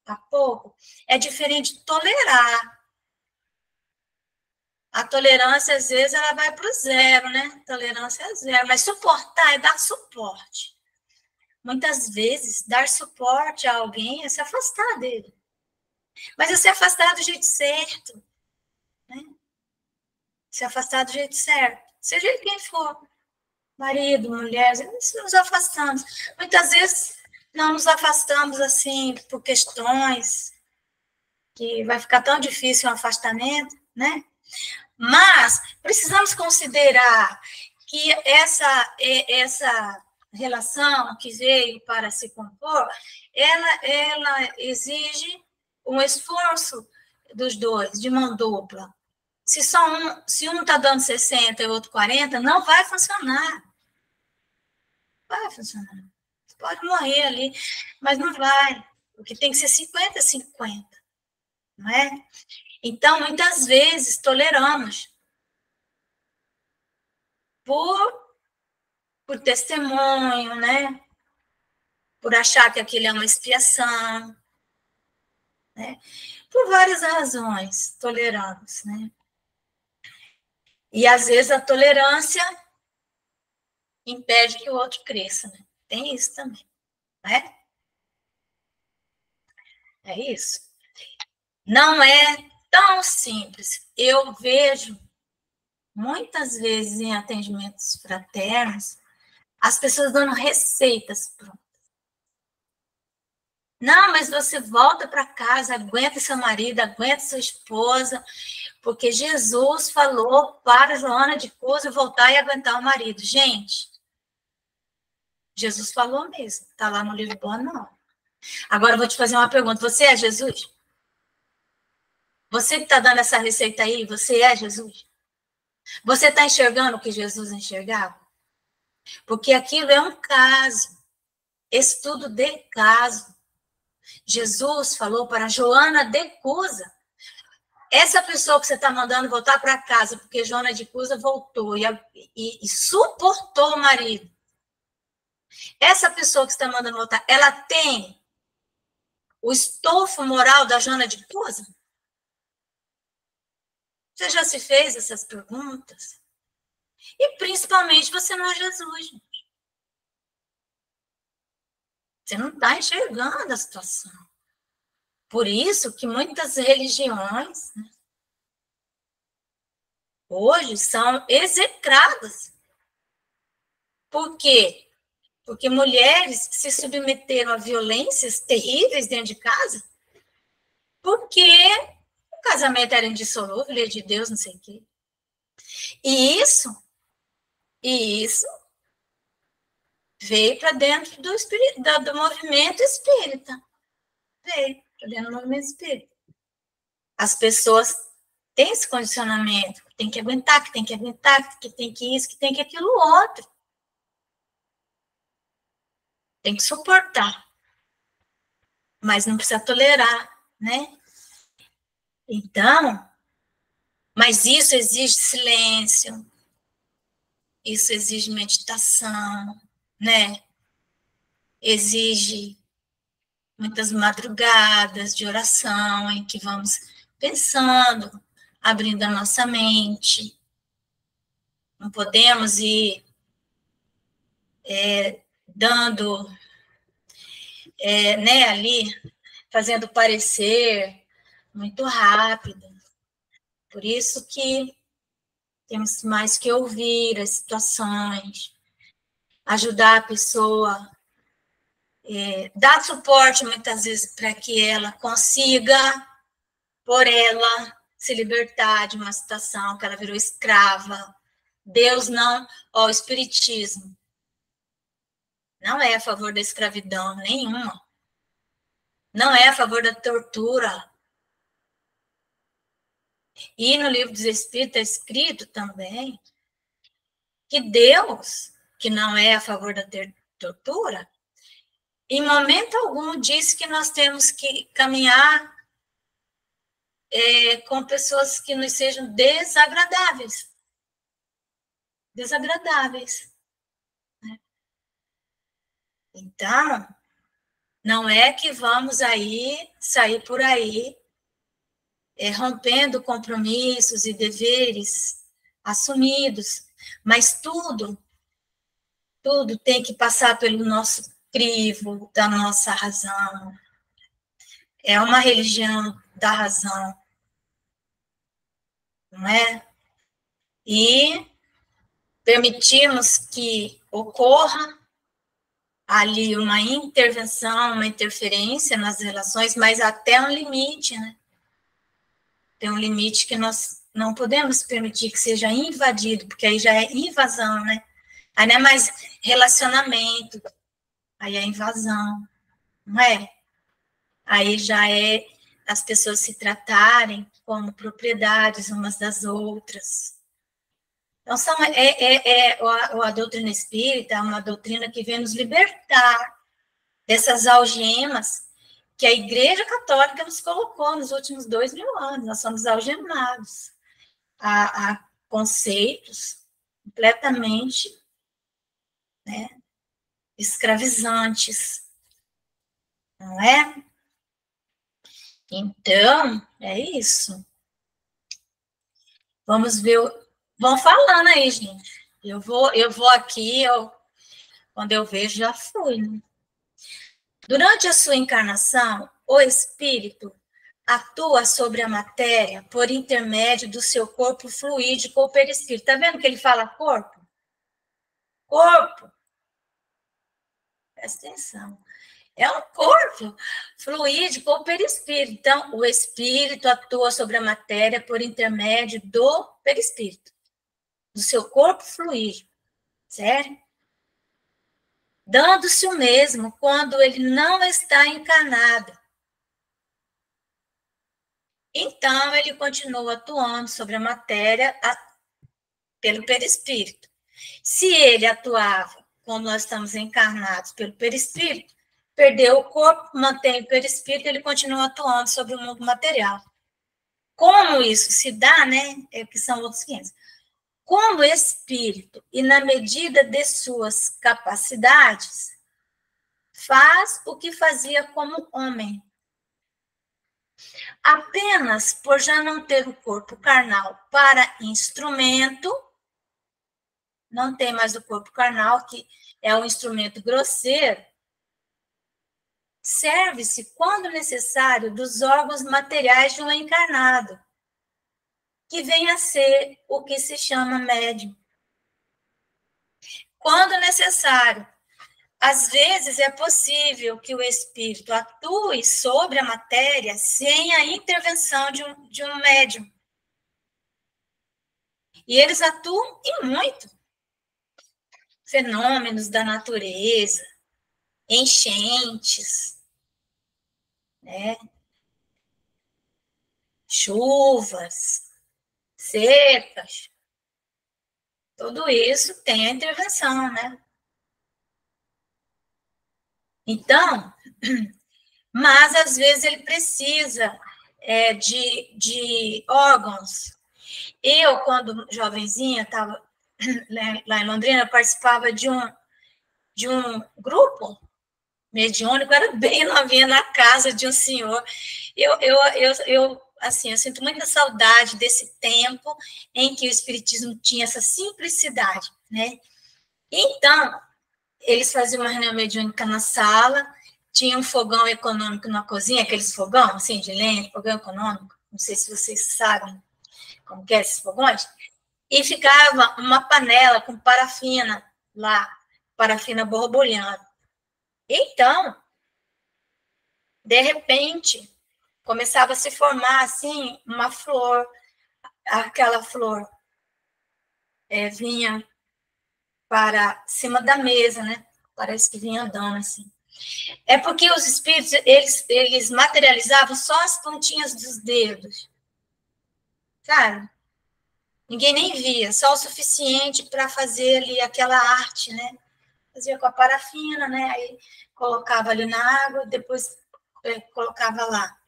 A: há pouco, é diferente de tolerar. A tolerância, às vezes, ela vai para o zero, né? Tolerância é zero, mas suportar é dar suporte. Muitas vezes, dar suporte a alguém é se afastar dele. Mas é se afastar do jeito certo, né? Se afastar do jeito certo, seja ele quem for. Marido, mulher, nos afastamos. Muitas vezes não nos afastamos assim por questões que vai ficar tão difícil o afastamento, né? Mas precisamos considerar que essa relação que veio para se compor, ela exige um esforço dos dois, de mão dupla. Se um está dando 60 e o outro 40, não vai funcionar. Vai funcionar. Você pode morrer ali, mas não vai, porque tem que ser 50-50, não é? Então, muitas vezes, toleramos por testemunho, né? Por achar que aquilo é uma expiação, né? Por várias razões, toleramos, né? E, às vezes, a tolerância impede que o outro cresça, né? Tem isso também, né? É isso. Não é tão simples. Eu vejo, muitas vezes, em atendimentos fraternos, as pessoas dando receitas prontas. Não, mas você volta para casa, aguenta seu marido, aguenta sua esposa, porque Jesus falou para Joana de Cusa voltar e aguentar o marido. Gente, Jesus falou mesmo, está lá no livro Boa Nova. Agora eu vou te fazer uma pergunta, você é Jesus? Você que está dando essa receita aí, você é Jesus? Você está enxergando o que Jesus enxergava? Porque aquilo é um caso, estudo de caso. Jesus falou para Joana de Cusa, essa pessoa que você está mandando voltar para casa, porque Joana de Cusa voltou e suportou o marido. Essa pessoa que você está mandando voltar, ela tem o estofo moral da Joana de Cusa? Você já se fez essas perguntas? E, principalmente, você não é Jesus, gente. Você não está enxergando a situação. Por isso que muitas religiões, né, hoje são execradas Por quê? Porque mulheres se submeteram a violências terríveis dentro de casa, porque o casamento era indissolúvel, lei de Deus, não sei o quê. E isso veio para dentro do movimento espírita. Veio para dentro do movimento espírita. As pessoas têm esse condicionamento, que tem que aguentar, que tem que aguentar, que tem que isso, que tem que aquilo outro. Tem que suportar. Mas não precisa tolerar, né? Então, mas isso exige silêncio, isso exige meditação, né? Exige muitas madrugadas de oração em que vamos pensando, abrindo a nossa mente. Não podemos ir dando, né, ali, fazendo parecer muito rápido. Por isso que temos mais que ouvir as situações, ajudar a pessoa, dar suporte muitas vezes para que ela consiga, por ela, se libertar de uma situação que ela virou escrava. Deus não, o Espiritismo não é a favor da escravidão nenhuma. Não é a favor da tortura. E no Livro dos Espíritos é escrito também que Deus, que não é a favor da tortura, em momento algum disse que nós temos que caminhar com pessoas que nos sejam desagradáveis. Desagradáveis. Né? Então, não é que vamos aí sair por aí rompendo compromissos e deveres assumidos, mas tudo tem que passar pelo nosso crivo da nossa razão. É uma religião da razão, não é? E permitirmos que ocorra ali uma intervenção, uma interferência nas relações, mas até um limite, né? Tem um limite que nós não podemos permitir que seja invadido, porque aí já é invasão, né? Aí não é mais relacionamento, aí é invasão, não é? Aí já é as pessoas se tratarem como propriedades umas das outras. Então, a doutrina espírita é uma doutrina que vem nos libertar dessas algemas que a Igreja Católica nos colocou nos últimos 2000 anos. Nós somos algemados a conceitos completamente, né, escravizantes, não é? Então, é isso. Vamos ver. Vão falando aí, gente. Eu vou aqui, quando eu vejo, já fui, né? Durante a sua encarnação, o espírito atua sobre a matéria por intermédio do seu corpo fluídico ou perispírito. Tá vendo que ele fala corpo? Corpo. Presta atenção. É um corpo fluídico ou perispírito. Então, o espírito atua sobre a matéria por intermédio do perispírito, do seu corpo fluídico, certo? Dando-se o mesmo quando ele não está encarnado. Então, ele continua atuando sobre a matéria pelo perispírito. Se ele atuava, quando nós estamos encarnados pelo perispírito, perdeu o corpo, mantém o perispírito, ele continua atuando sobre o mundo material. Como isso se dá, né? Que são outros 500. Como espírito, e na medida de suas capacidades, faz o que fazia como homem. Apenas por já não ter o corpo carnal para instrumento, não tem mais o corpo carnal, que é um instrumento grosseiro, serve-se, quando necessário, dos órgãos materiais de um encarnado, que vem a ser o que se chama médium. quando necessário. Às vezes é possível que o espírito atue sobre a matéria sem a intervenção de um médium. E eles atuam em muito. Fenômenos da natureza, enchentes, né? Chuvas, secas. Tudo isso tem a intervenção, né? Então, mas às vezes ele precisa de órgãos. Eu, quando jovenzinha, estava lá em Londrina, participava de um grupo mediúnico, era bem novinha, na casa de um senhor. Assim, eu sinto muita saudade desse tempo em que o espiritismo tinha essa simplicidade, né? Então, eles faziam uma reunião mediúnica na sala, tinha um fogão econômico na cozinha, aqueles fogão, assim, de lenha, fogão econômico, não sei se vocês sabem como que é esses fogões, e ficava uma panela com parafina lá, parafina borbulhando. Então, de repente, começava a se formar, assim, uma flor, aquela flor vinha para cima da mesa, né? Parece que vinha andando, assim. É porque os espíritos, eles materializavam só as pontinhas dos dedos, sabe? Ninguém nem via, só o suficiente para fazer ali aquela arte, né? Fazia com a parafina, né? Aí colocava ali na água, depois colocava lá.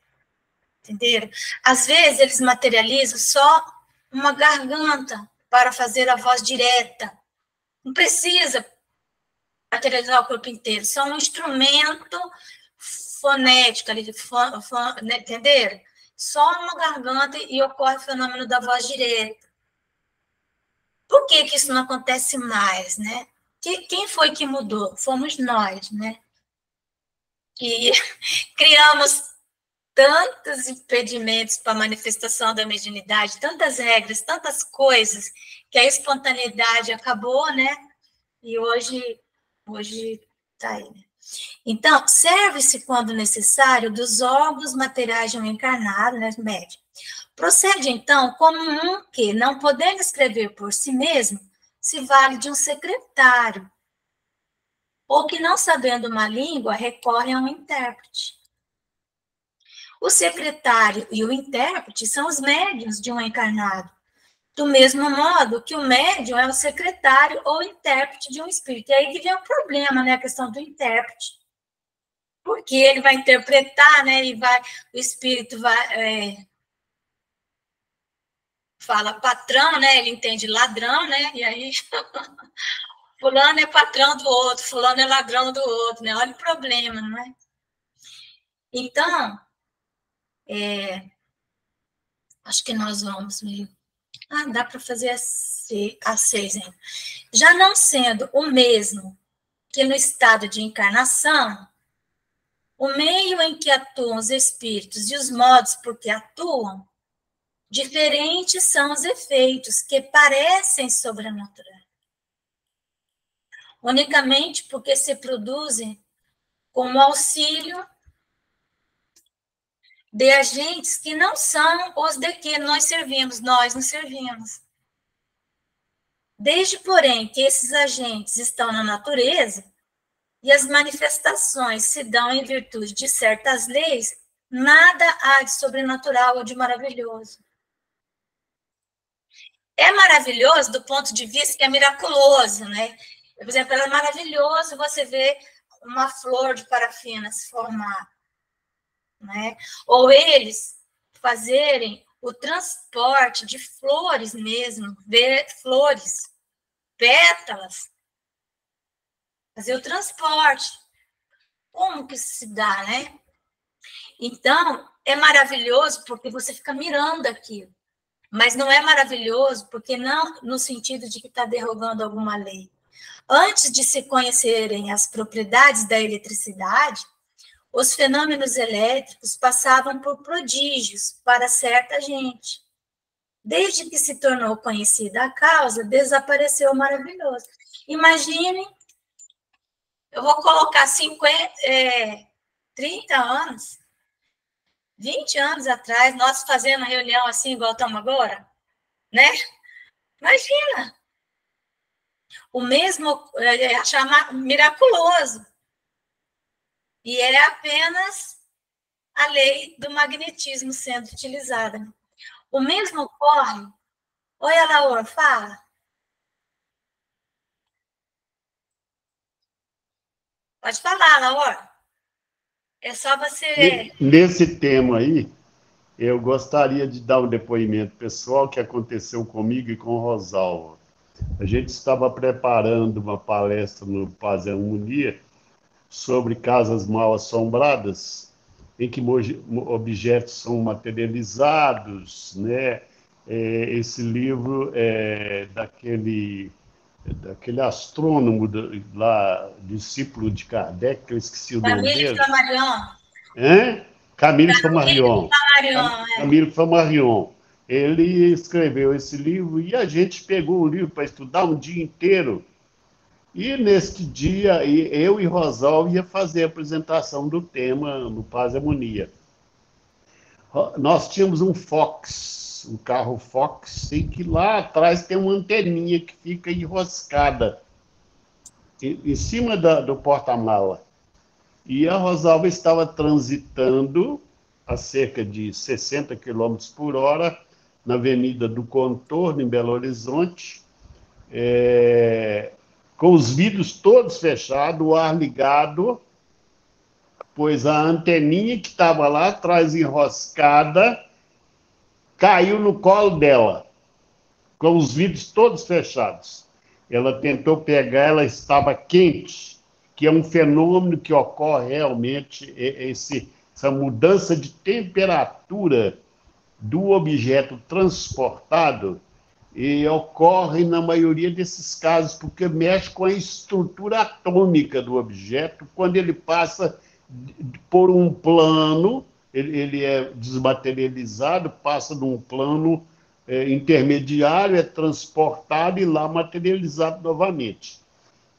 A: Entenderam? Às vezes eles materializam só uma garganta para fazer a voz direta. Não precisa materializar o corpo inteiro, só um instrumento fonético ali, né? Entenderam? Só uma garganta e ocorre o fenômeno da voz direta. Por que isso não acontece mais, né? Quem foi que mudou? Fomos nós, né? Que criamos tantos impedimentos para a manifestação da mediunidade, tantas regras, tantas coisas, que a espontaneidade acabou, né? E hoje está aí, né? Então, serve-se, quando necessário, dos órgãos materiais de um encarnado, né, médium. Procede, então, como um que, não podendo escrever por si mesmo, se vale de um secretário, ou que, não sabendo uma língua, recorre a um intérprete. O secretário e o intérprete são os médiuns de um encarnado, do mesmo modo que o médium é o secretário ou intérprete de um espírito. E aí que vem o problema, né, a questão do intérprete. Porque ele vai interpretar, né, o espírito vai... fala patrão, né, ele entende ladrão, né, e aí fulano é patrão do outro, fulano é ladrão do outro, né, olha o problema, não é? Então, acho que nós vamos meio... dá para fazer às 6, hein? Já não sendo o mesmo que no estado de encarnação, o meio em que atuam os espíritos e os modos por que atuam, diferentes são os efeitos que parecem sobrenaturais. Unicamente porque se produzem com o auxílio de agentes que não são os de que nós nos servimos. Desde, porém, que esses agentes estão na natureza e as manifestações se dão em virtude de certas leis, nada há de sobrenatural ou de maravilhoso. É maravilhoso do ponto de vista que é miraculoso, né? Por exemplo, é maravilhoso você ver uma flor de parafina se formar, né? Ou eles fazerem o transporte de flores mesmo, ver flores, pétalas, fazer o transporte. Como que isso se dá, né? Então, é maravilhoso porque você fica mirando aquilo, mas não é maravilhoso porque não no sentido de que está derrogando alguma lei. Antes de se conhecerem as propriedades da eletricidade, os fenômenos elétricos passavam por prodígios para certa gente. Desde que se tornou conhecida a causa, desapareceu o maravilhoso. Imagine, eu vou colocar 30 anos, 20 anos atrás, nós fazendo reunião assim, igual estamos agora, né? Imagina! O mesmo chama miraculoso. E é apenas a lei do magnetismo sendo utilizada. O mesmo ocorre... Oi, Alaor, fala. Pode falar, Alaor. É só você...
C: Nesse tema aí, eu gostaria de dar um depoimento pessoal que aconteceu comigo e com o Rosalvo. A gente estava preparando uma palestra no Paz e Harmonia sobre casas mal assombradas, em que objetos são materializados, né? Esse livro é daquele astrônomo lá, discípulo de Kardec, que eu esqueci o nome dele. Camille Flammarion. Camille Flammarion. Ele escreveu esse livro e a gente pegou o livro para estudar um dia inteiro. E neste dia, eu e Rosalvo ia fazer a apresentação do tema no Paz e Harmonia. Nós tínhamos um Fox, um carro Fox, e que lá atrás tem uma anteninha que fica enroscada em cima do porta-mala. E a Rosalva estava transitando a cerca de 60 km por hora na Avenida do Contorno, em Belo Horizonte, com os vidros todos fechados, o ar ligado, pois a anteninha que estava lá atrás enroscada caiu no colo dela, com os vidros todos fechados. Ela tentou pegar, ela estava quente, que é um fenômeno que ocorre realmente, essa mudança de temperatura do objeto transportado, e ocorre na maioria desses casos, porque mexe com a estrutura atômica do objeto, quando ele passa por um plano, ele é desmaterializado, passa de um plano intermediário, é transportado e lá materializado novamente.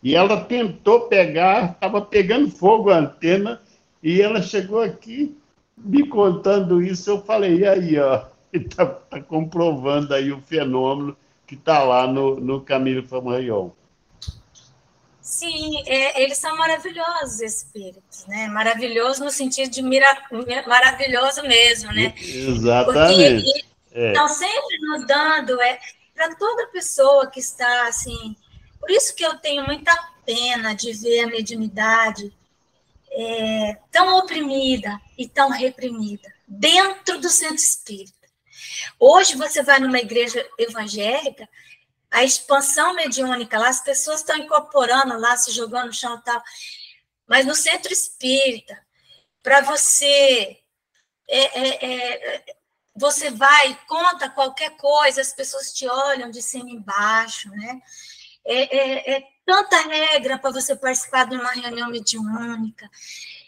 C: E ela tentou pegar, estava pegando fogo a antena, e ela chegou aqui me contando isso, eu falei, e aí, ó, está comprovando aí o fenômeno que está lá no Camille Flammarion.
A: Sim, eles são maravilhosos, espíritos, né? Maravilhoso no sentido de maravilhoso mesmo, né?
C: Exatamente.
A: Porque estão sempre nos dando, para toda pessoa que está assim... Por isso que eu tenho muita pena de ver a mediunidade tão oprimida e tão reprimida dentro do centro espírita. Hoje você vai numa igreja evangélica, a expansão mediúnica lá, as pessoas estão incorporando lá, se jogando no chão e tal, mas no centro espírita, para você... você vai, conta qualquer coisa, as pessoas te olham de cima e embaixo, né? Tanta regra para você participar de uma reunião mediúnica,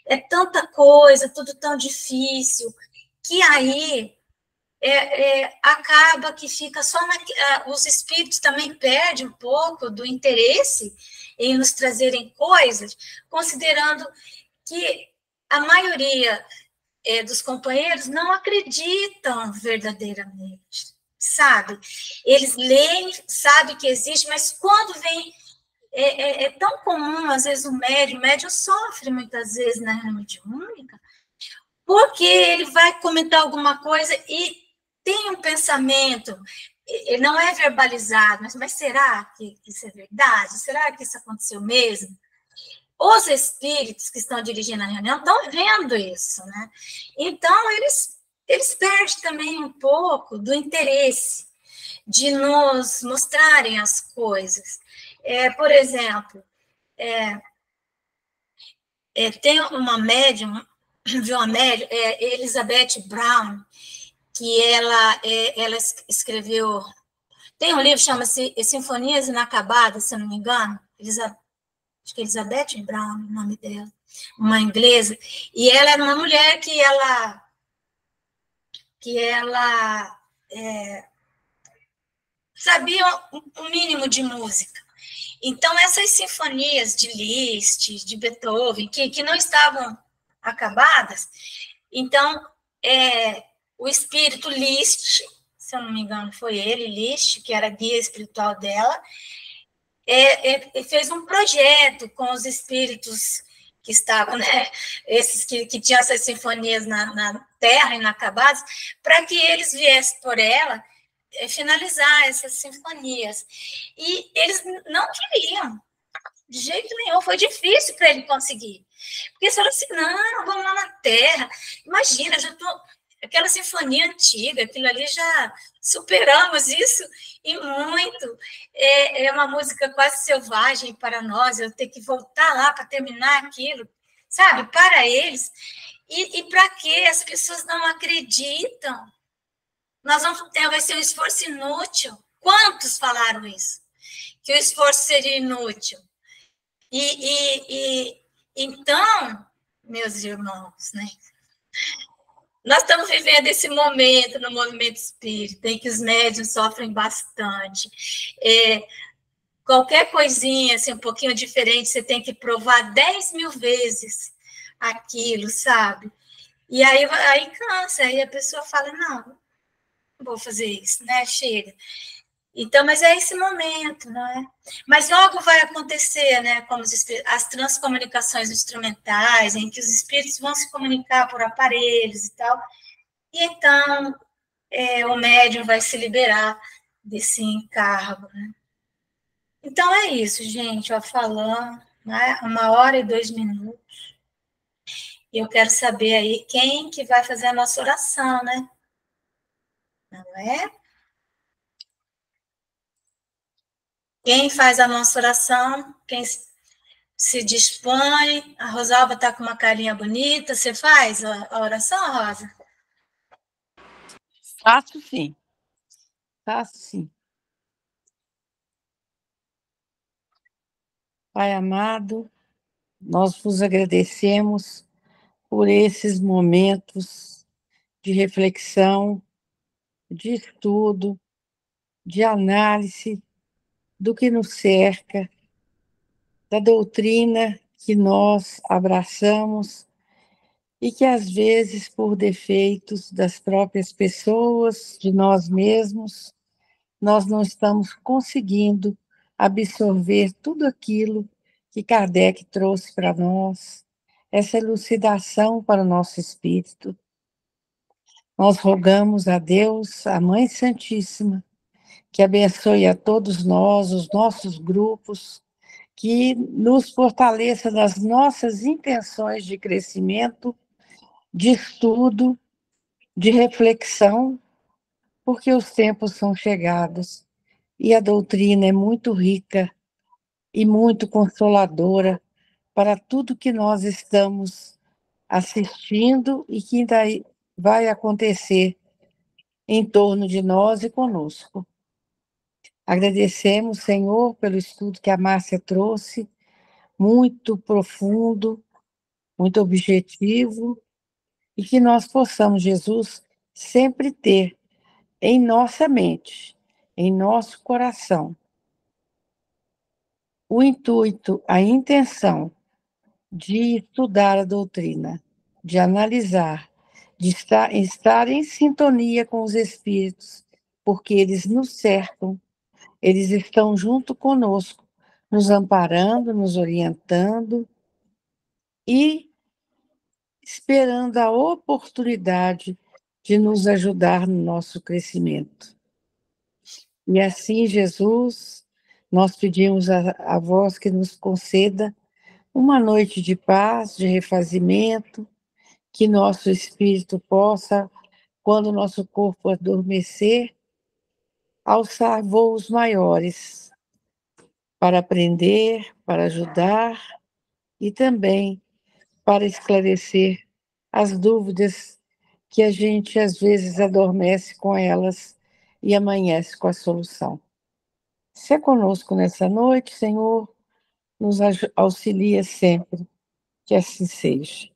A: é tanta coisa, tudo tão difícil, que aí acaba que fica só os espíritos também perdem um pouco do interesse em nos trazerem coisas, considerando que a maioria dos companheiros não acreditam verdadeiramente, sabe? Eles leem, sabem que existe, mas quando vem... É tão comum, às vezes, o médium sofre muitas vezes na reunião mediúnica, porque ele vai comentar alguma coisa e tem um pensamento, ele não é verbalizado, mas será que isso é verdade? Será que isso aconteceu mesmo? Os espíritos que estão dirigindo a reunião estão vendo isso, né? Então, eles perdem também um pouco do interesse de nos mostrarem as coisas. Por exemplo, tem uma médium, Elizabeth Brown, que ela escreveu... Tem um livro que chama-se Sinfonias Inacabadas, se eu não me engano, acho que é Elizabeth Brown, o nome dela, uma inglesa, e ela era uma mulher que ela sabiam o mínimo de música. Então, essas sinfonias de Liszt, de Beethoven, que não estavam acabadas, então, o espírito Liszt, se eu não me engano, foi ele, Liszt, que era guia espiritual dela, fez um projeto com os espíritos que estavam, né, esses que tinham essas sinfonias na Terra inacabadas, para que eles viessem por ela finalizar essas sinfonias. E eles não queriam, de jeito nenhum, foi difícil para ele conseguir. Porque eles falaram assim, não, vamos lá na Terra. Imagina, já estou... Aquela sinfonia antiga, aquilo ali já superamos isso e muito. É uma música quase selvagem para nós, eu ter que voltar lá para terminar aquilo, sabe? Para eles. E para quê? As pessoas não acreditam. Nós vamos ter, vai ser um esforço inútil. Quantos falaram isso? Que o esforço seria inútil. Então, meus irmãos, né? Nós estamos vivendo esse momento no movimento espírita, em que os médiuns sofrem bastante. Qualquer coisinha, assim, um pouquinho diferente, você tem que provar 10.000 vezes aquilo, sabe? E aí cansa, aí a pessoa fala, não vou fazer isso, né? Chega. Então, mas é esse momento, não é? Mas logo vai acontecer, né? Como as transcomunicações instrumentais, em que os espíritos vão se comunicar por aparelhos e tal. E então, o médium vai se liberar desse encargo, né? Então, é isso, gente. Ó, falando, né? 1h02. E eu quero saber aí quem que vai fazer a nossa oração, né? Não é? Quem faz a nossa oração? Quem se dispõe? A Rosalba está com uma carinha bonita. Você faz a oração, Rosa?
E: Faço sim. Faço sim. Pai amado, nós vos agradecemos por esses momentos de reflexão, de estudo, de análise do que nos cerca, da doutrina que nós abraçamos e que, às vezes, por defeitos das próprias pessoas, de nós mesmos, nós não estamos conseguindo absorver tudo aquilo que Kardec trouxe para nós, essa elucidação para o nosso espírito. Nós rogamos a Deus, a Mãe Santíssima, que abençoe a todos nós, os nossos grupos, que nos fortaleça nas nossas intenções de crescimento, de estudo, de reflexão, porque os tempos são chegados e a doutrina é muito rica e muito consoladora para tudo que nós estamos assistindo e que ainda vai acontecer em torno de nós e conosco. Agradecemos, Senhor, pelo estudo que a Márcia trouxe, muito profundo, muito objetivo, e que nós possamos, Jesus, sempre ter em nossa mente, em nosso coração, o intuito, a intenção de estudar a doutrina, de analisar, de estar em sintonia com os espíritos, porque eles nos cercam, eles estão junto conosco, nos amparando, nos orientando e esperando a oportunidade de nos ajudar no nosso crescimento. E assim, Jesus, nós pedimos a vós que nos conceda uma noite de paz, de refazimento, que nosso espírito possa, quando nosso corpo adormecer, alçar voos maiores para aprender, para ajudar e também para esclarecer as dúvidas que a gente às vezes adormece com elas e amanhece com a solução. Se é conosco nessa noite, Senhor, nos auxilia sempre, que assim seja.